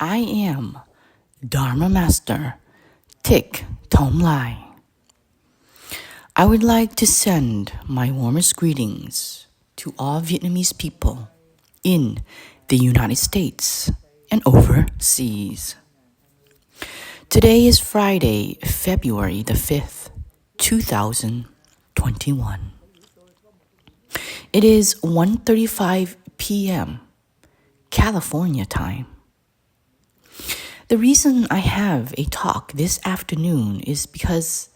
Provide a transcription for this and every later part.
I am Dharma Master Thich Thong Lai. I would like to send my warmest greetings to all Vietnamese people in the United States and overseas. Today is Friday, February the 5th, 2021. It is 1:35 p.m. California time. The reason I have a talk this afternoon is because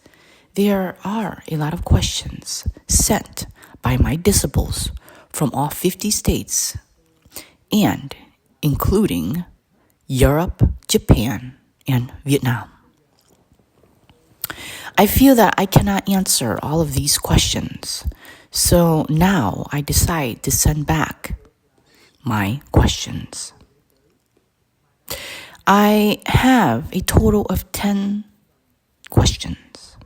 there are a lot of questions sent by my disciples from all 50 states and including Europe, Japan, and Vietnam. I feel that I cannot answer all of these questions, so now I decide to send back my questions. I have a total of 10 questions.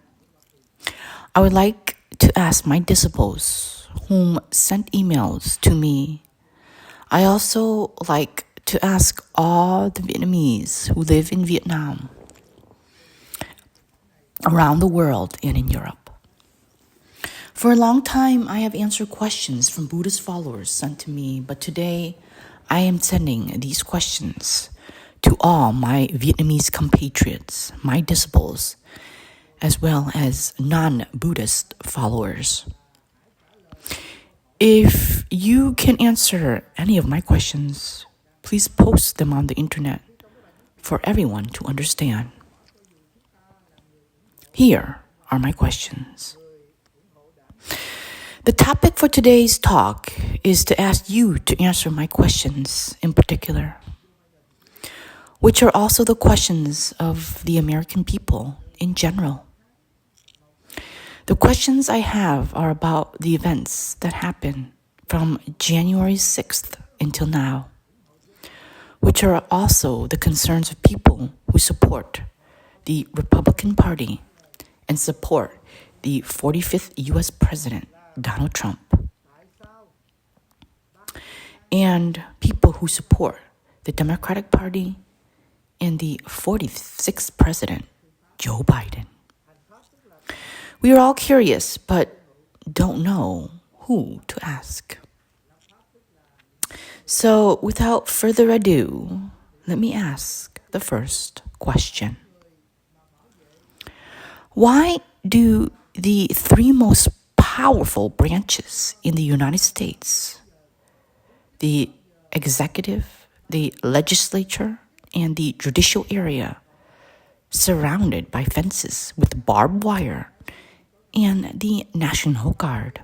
I would like to ask my disciples whom sent emails to me. I also like to ask all the Vietnamese who live in Vietnam, around the world, and in Europe. For a long time, I have answered questions from Buddhist followers sent to me, but today I am sending these questions to all my Vietnamese compatriots, my disciples, as well as non-Buddhist followers. If you can answer any of my questions, please post them on the internet for everyone to understand. Here are my questions. The topic for today's talk is to ask you to answer my questions in particular, which are also the questions of the American people in general. The questions I have are about the events that happened from January 6th until now, which are also the concerns of people who support the Republican Party and support the 45th U.S. President, Donald Trump, and people who support the Democratic Party and the 46th President, Joe Biden. We are all curious, but don't know who to ask. So, without further ado, let me ask the first question. Why do the three most powerful branches in the United States, the executive, the legislature, and the judicial area, surrounded by fences with barbed wire, and the National Guard?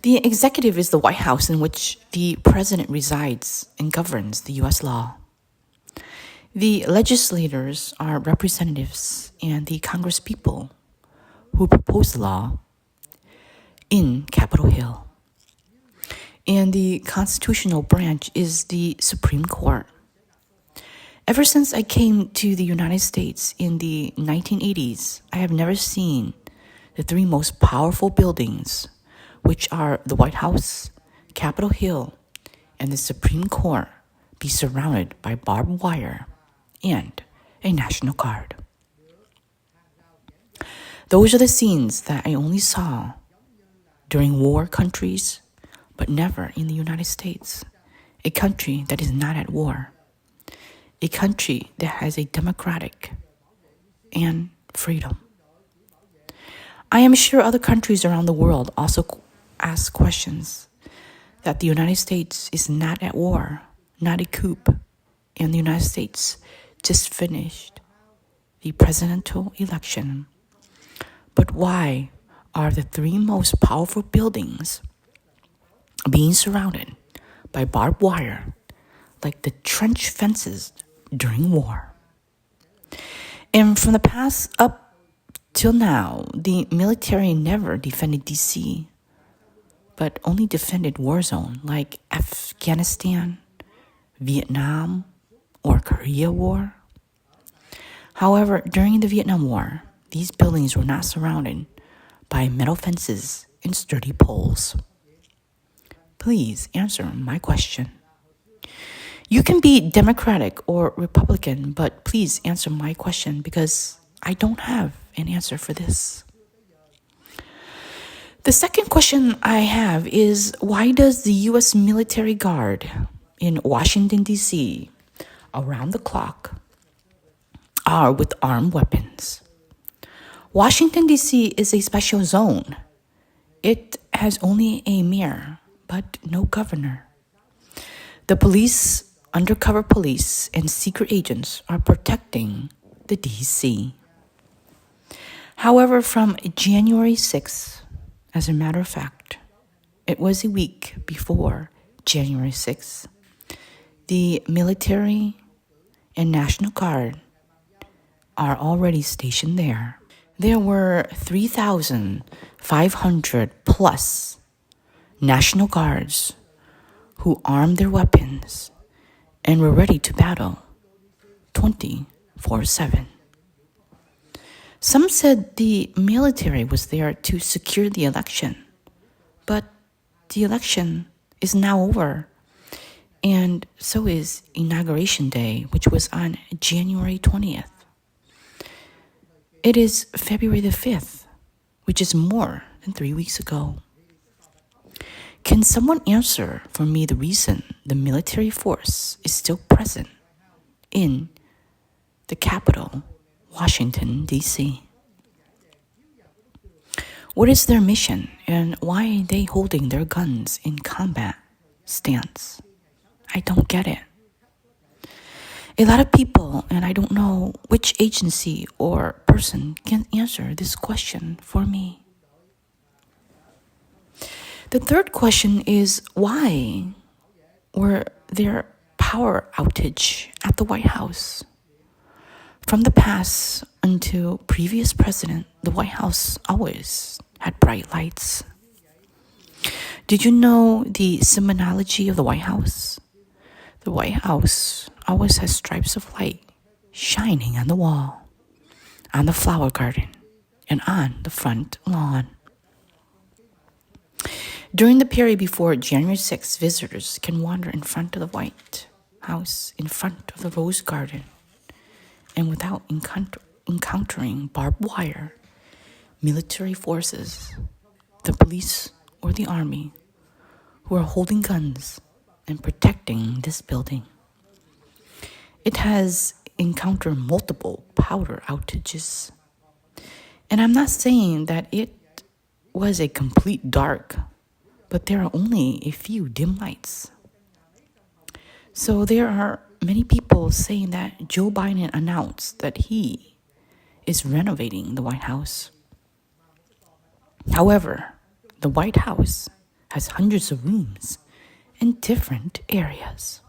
The executive is the White House in which the president resides and governs the U.S. law. The legislators are representatives and the congresspeople who propose law in Capitol Hill. And the constitutional branch is the Supreme Court. Ever since I came to the United States in the 1980s, I have never seen the three most powerful buildings, which are the White House, Capitol Hill, and the Supreme Court, be surrounded by barbed wire and a National Guard. Those are the scenes that I only saw during war countries, but never in the United States, a country that is not at war, a country that has a democratic and freedom. I am sure other countries around the world also ask questions that the United States is not at war, not a coup, and the United States just finished the presidential election. But why are the three most powerful buildings being surrounded by barbed wire like the trench fences during war? And from the past up till now, the military never defended DC, but only defended war zone like Afghanistan, Vietnam, or Korea War. However, during the Vietnam War, these buildings were not surrounded by metal fences and sturdy poles. Please answer my question. You can be Democratic or Republican, but please answer my question because I don't have an answer for this. The second question I have is, why does the U.S. military guard in Washington, D.C. around the clock are with armed weapons? Washington, D.C. is a special zone. It has only a mayor, but no governor. The police, undercover police, and secret agents are protecting the D.C. However, from January 6th, as a matter of fact, it was a week before January 6th, the military and National Guard are already stationed there. There were 3,500 plus National Guards who armed their weapons and were ready to battle 24/7. Some said the military was there to secure the election, but the election is now over, and so is Inauguration Day, which was on January 20th. It is February the 5th, which is more than 3 weeks ago. Can someone answer for me the reason the military force is still present in the capital, Washington, D.C.? What is their mission and why are they holding their guns in combat stance? I don't get it. A lot of people, and I don't know which agency or person can answer this question for me. The third question is, why were there power outage at the White House? From the past until previous president, the White House always had bright lights. Did you know the symbolicity of the White House? The White House always has stripes of light shining on the wall, on the flower garden, and on the front lawn. During the period before January 6th, visitors can wander in front of the White House, in front of the Rose Garden, and without encountering barbed wire, military forces, the police or the army, who are holding guns and protecting this building. It has encountered multiple power outages. And I'm not saying that it was a complete dark, but there are only a few dim lights. So there are many people saying that Joe Biden announced that he is renovating the White House. However, the White House has hundreds of rooms in different areas.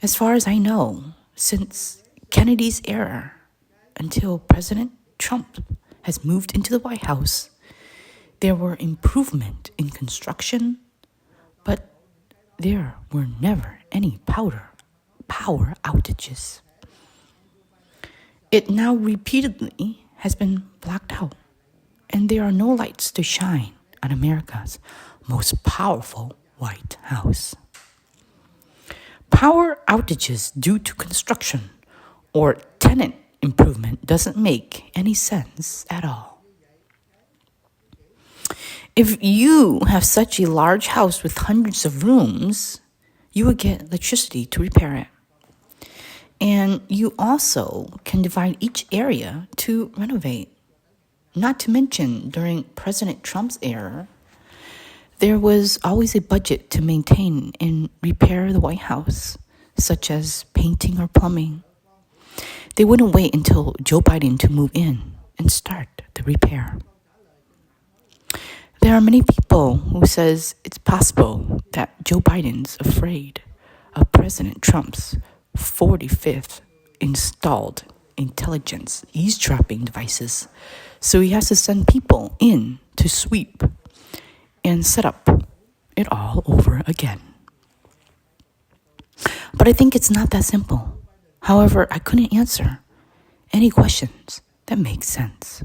As far as I know, since Kennedy's era until President Trump has moved into the White House, there were improvements in construction, but there were never any power outages. It now repeatedly has been blacked out, and there are no lights to shine on America's most powerful White House. Power outages due to construction or tenant improvement doesn't make any sense at all. If you have such a large house with hundreds of rooms, you will get electricity to repair it. And you also can divide each area to renovate. Not to mention, during President Trump's era, there was always a budget to maintain and repair the White House, such as painting or plumbing. They wouldn't wait until Joe Biden to move in and start the repair. There are many people who says it's possible that Joe Biden's afraid of President Trump's 45th installed intelligence eavesdropping devices, so he has to send people in to sweep and set up it all over again. But I think it's not that simple. However, I couldn't answer any questions that make sense.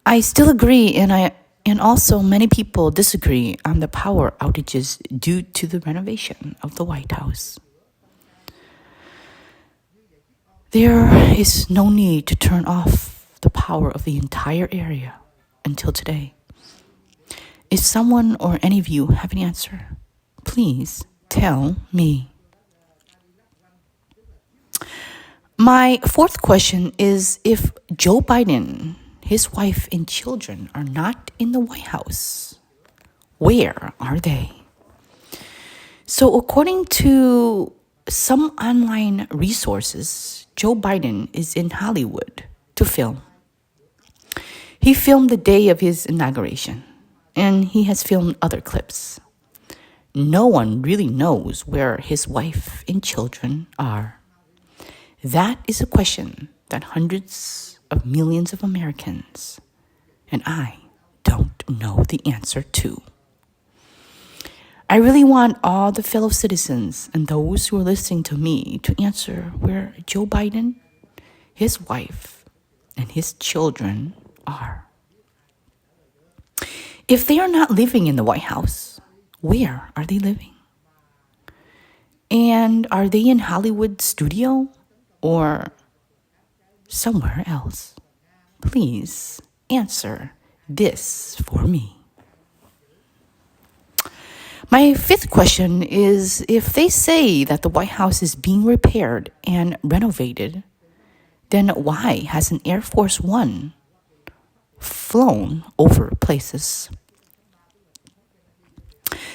I still agree, and I And also, many people disagree on the power outages due to the renovation of the White House. There is no need to turn off the power of the entire area until today. If someone or any of you have an answer, please tell me. My fourth question is, if Joe Biden, his wife, and children are not in the White House, where are they? So according to some online resources, Joe Biden is in Hollywood to film. He filmed the day of his inauguration, and he has filmed other clips. No one really knows where his wife and children are. That is a question that hundreds of millions of Americans and I don't know the answer to. I really want all the fellow citizens and those who are listening to me to answer where Joe Biden, his wife, and his children are. If they are not living in the White House, where are they living? And are they in Hollywood studio or somewhere else? Please answer this for me. My fifth question is, if they say that the White House is being repaired and renovated, then why hasn't Air Force One flown over places?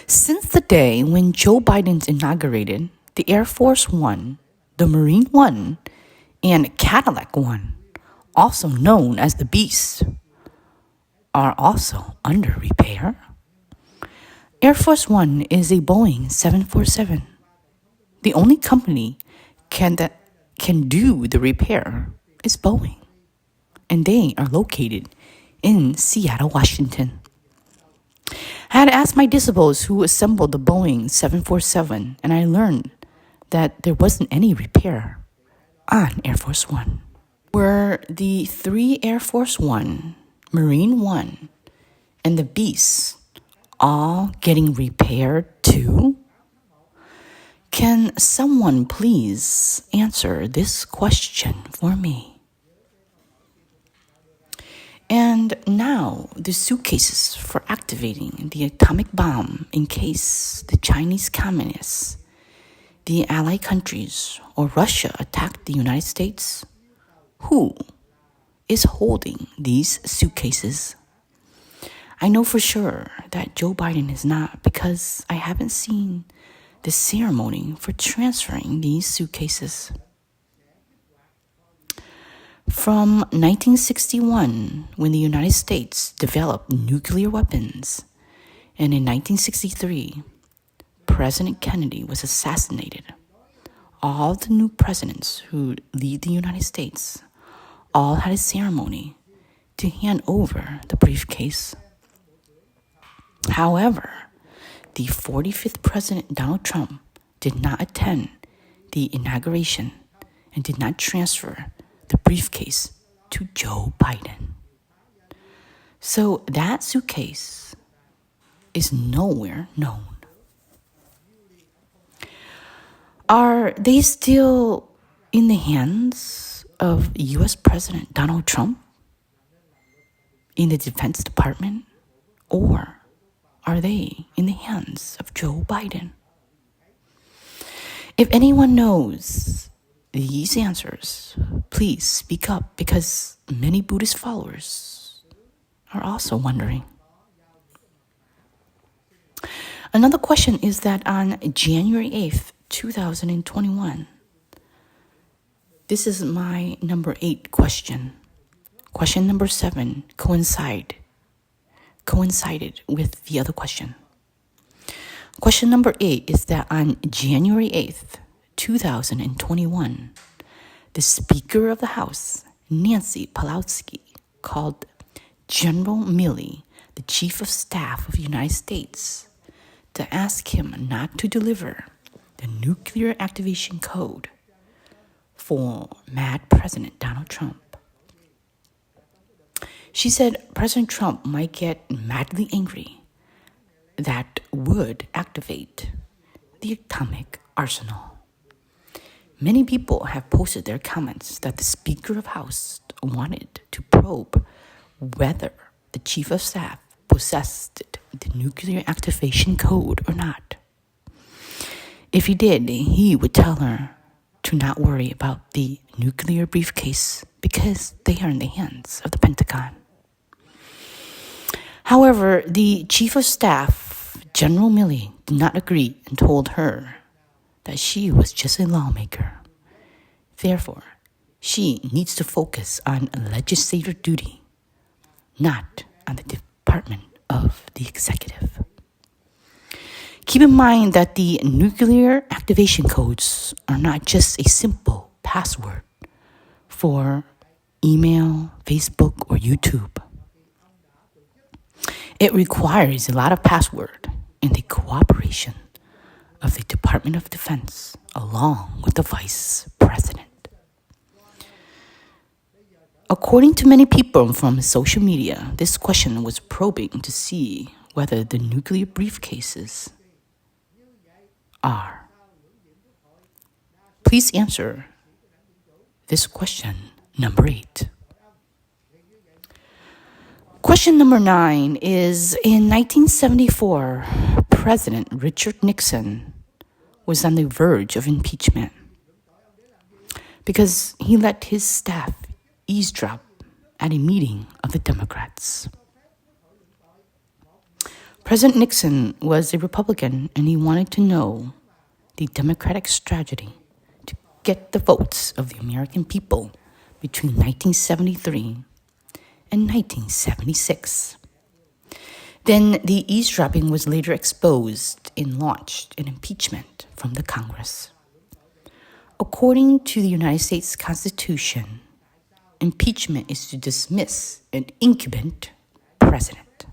Since the day when Joe Biden's inaugurated, the Air Force One, the Marine One, and Cadillac One, also known as the Beast, are also under repair. Air Force One is a Boeing 747. The only company that can do the repair is Boeing, and they are located in Seattle, Washington. I had asked my disciples who assembled the Boeing 747, and I learned that there wasn't any repair on Air Force One. Were the three Air Force One, Marine One, and the Beast all getting repaired too? Can someone please answer this question for me? And now, the suitcases for activating the atomic bomb in case the Chinese communists, the allied countries, or Russia attack the United States. Who is holding these suitcases? I know for sure that Joe Biden is not, because I haven't seen the ceremony for transferring these suitcases. From 1961, when the United States developed nuclear weapons, and in 1963, President Kennedy was assassinated, all the new presidents who lead the United States all had a ceremony to hand over the briefcase. However, the 45th President Donald Trump did not attend the inauguration and did not transfer the briefcase to Joe Biden. So that suitcase is nowhere known. Are they still in the hands of U.S. President Donald Trump in the Defense Department, or are they in the hands of Joe Biden? If anyone knows these answers, please speak up, because many Buddhist followers are also wondering. Another question is that on January 8th, 2021, this is my number 8 question. Question number 7 coincided with the other question. Question number 8 is that on January 8th, 2021, the Speaker of the House, Nancy Pelosi, called General Milley, the Chief of Staff of the United States, to ask him not to deliver the nuclear activation code for Mad President Donald Trump. She said President Trump might get madly angry that would activate the atomic arsenal. Many people have posted their comments that the Speaker of House wanted to probe whether the Chief of Staff possessed the nuclear activation code or not. If he did, he would tell her to not worry about the nuclear briefcase because they are in the hands of the Pentagon. However, the Chief of Staff, General Milley, did not agree and told her that she was just a lawmaker. Therefore, she needs to focus on legislative duty, not on the Department of the Executive. Keep in mind that the nuclear activation codes are not just a simple password for email, Facebook, or YouTube. It requires a lot of password and the cooperation of the Department of Defense along with the Vice President. According to many people from social media, this question was probing to see whether the nuclear briefcases are. Please answer this question, number 8. Question number 9 is, in 1974, President Richard Nixon was on the verge of impeachment because he let his staff eavesdrop at a meeting of the Democrats. President Nixon was a Republican and he wanted to know the Democratic strategy to get the votes of the American people between 1973 and 1976. Then the eavesdropping was later exposed and launched an impeachment from the Congress. According to the United States Constitution, impeachment is to dismiss an incumbent president.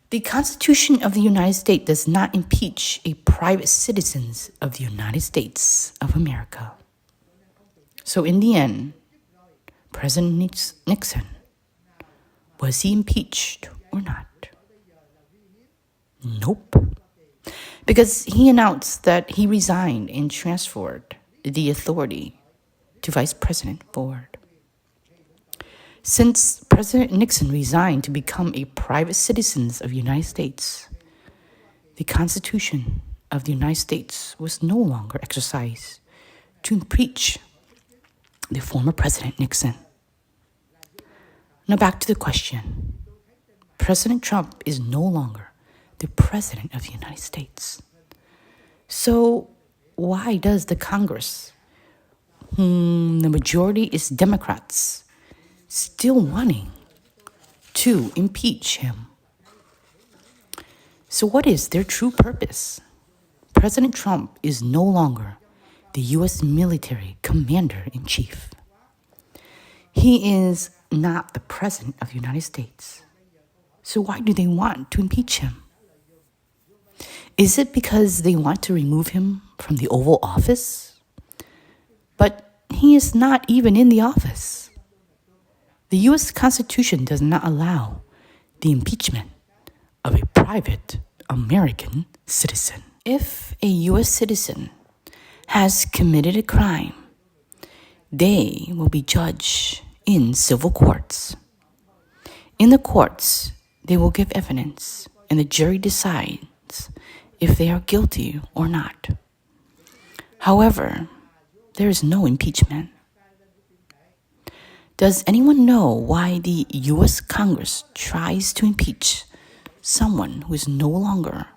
The Constitution of the United States does not impeach a private citizen of the United States of America. So in the end, President Nixon, was he impeached or not? Nope. Because he announced that he resigned and transferred the authority to Vice President Ford. Since President Nixon resigned to become a private citizen of the United States, the Constitution of the United States was no longer exercised to impeach the former President Nixon. Now back to the question. President Trump is no longer the President of the United States. So why does the Congress, whom the majority is Democrats, still wanting to impeach him? So what is their true purpose? President Trump is no longer the U.S. military commander-in-chief. He is not the President of the United States. So why do they want to impeach him? Is it because they want to remove him from the Oval Office? But he is not even in the office. The U.S. Constitution does not allow the impeachment of a private American citizen. If a U.S. citizen has committed a crime, they will be judged in civil courts. In the courts, they will give evidence, and the jury decides if they are guilty or not. However, there is no impeachment. Does anyone know why the U.S. Congress tries to impeach someone who is no longer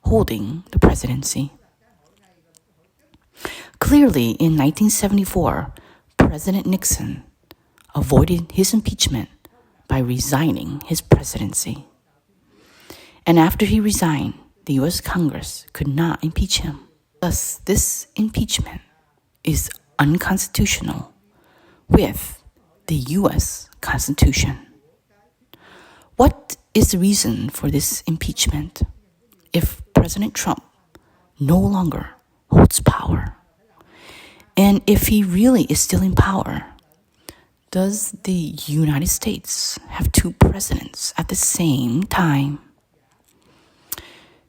holding the presidency? Clearly, in 1974, President Nixon avoided his impeachment by resigning his presidency. And after he resigned, the U.S. Congress could not impeach him. Thus, this impeachment is unconstitutional with the U.S. Constitution. What is the reason for this impeachment if President Trump no longer holds power? And if he really is still in power, Does the United States have two presidents at the same time?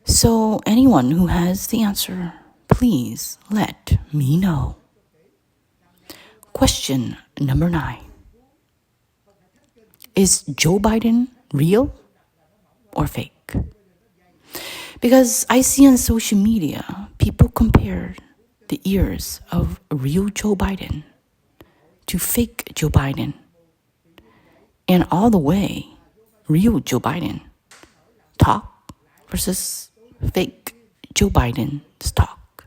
So anyone who has the answer, please let me know. Question number 9. Is Joe Biden real or fake? Because I see on social media, people compare the ears of real Joe Biden to fake Joe Biden. And all the way, real Joe Biden talk versus fake Joe Biden's talk.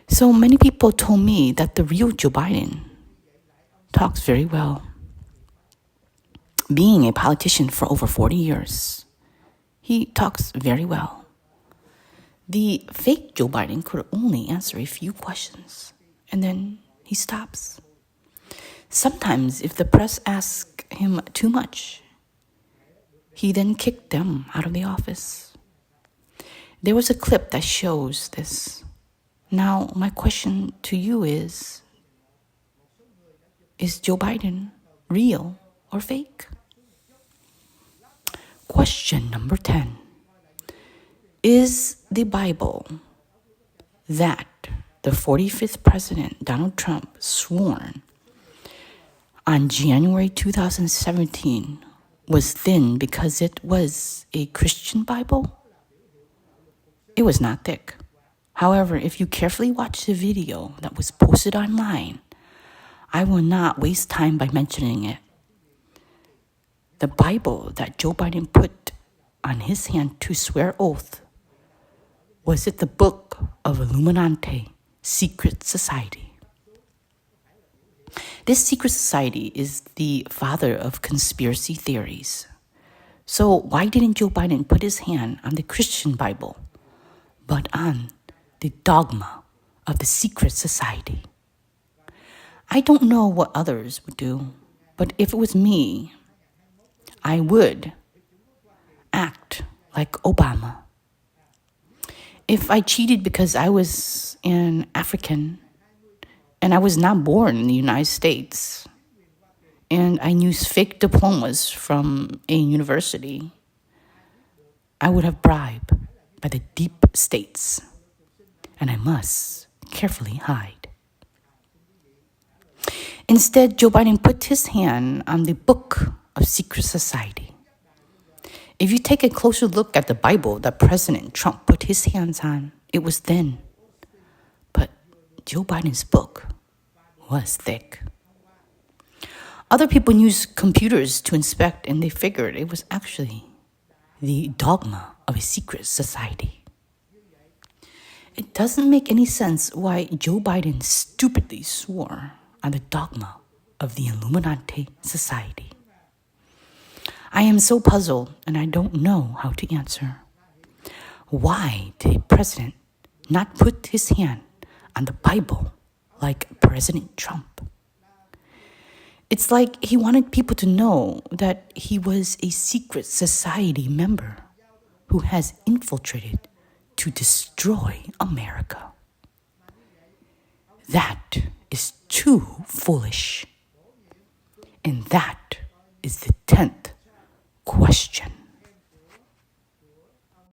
So many people told me that the real Joe Biden talks very well. Being a politician for over 40 years, he talks very well. The fake Joe Biden could only answer a few questions, and then he stops. Sometimes if the press asks him too much, he then kicked them out of the office. There was a clip that shows this. Now, my question to you is Joe Biden real or fake? Question number 10. Is the Bible that the 45th President Donald Trump sworn on January 2017 was thin because it was a Christian Bible? It was not thick. However, if you carefully watch the video that was posted online, I will not waste time by mentioning it. The Bible that Joe Biden put on his hand to swear oath, was it the book of Illuminati, secret society? This secret society is the father of conspiracy theories. So why didn't Joe Biden put his hand on the Christian Bible, but on the dogma of the secret society? I don't know what others would do, but if it was me, I would act like Obama. If I cheated because I was an African and I was not born in the United States, and I used fake diplomas from a university, I would have bribed by the deep states, and I must carefully hide. Instead, Joe Biden put his hand on the book of secret society. If you take a closer look at the Bible that President Trump put his hands on, it was thin. But Joe Biden's book was thick. Other people used computers to inspect, and they figured it was actually the dogma of a secret society. It doesn't make any sense why Joe Biden stupidly swore on the dogma of the Illuminati society. I am so puzzled, and I don't know how to answer. Why did a president not put his hand on the Bible like President Trump? It's like he wanted people to know that he was a secret society member who has infiltrated to destroy America. That is too foolish. And that is the 10th question.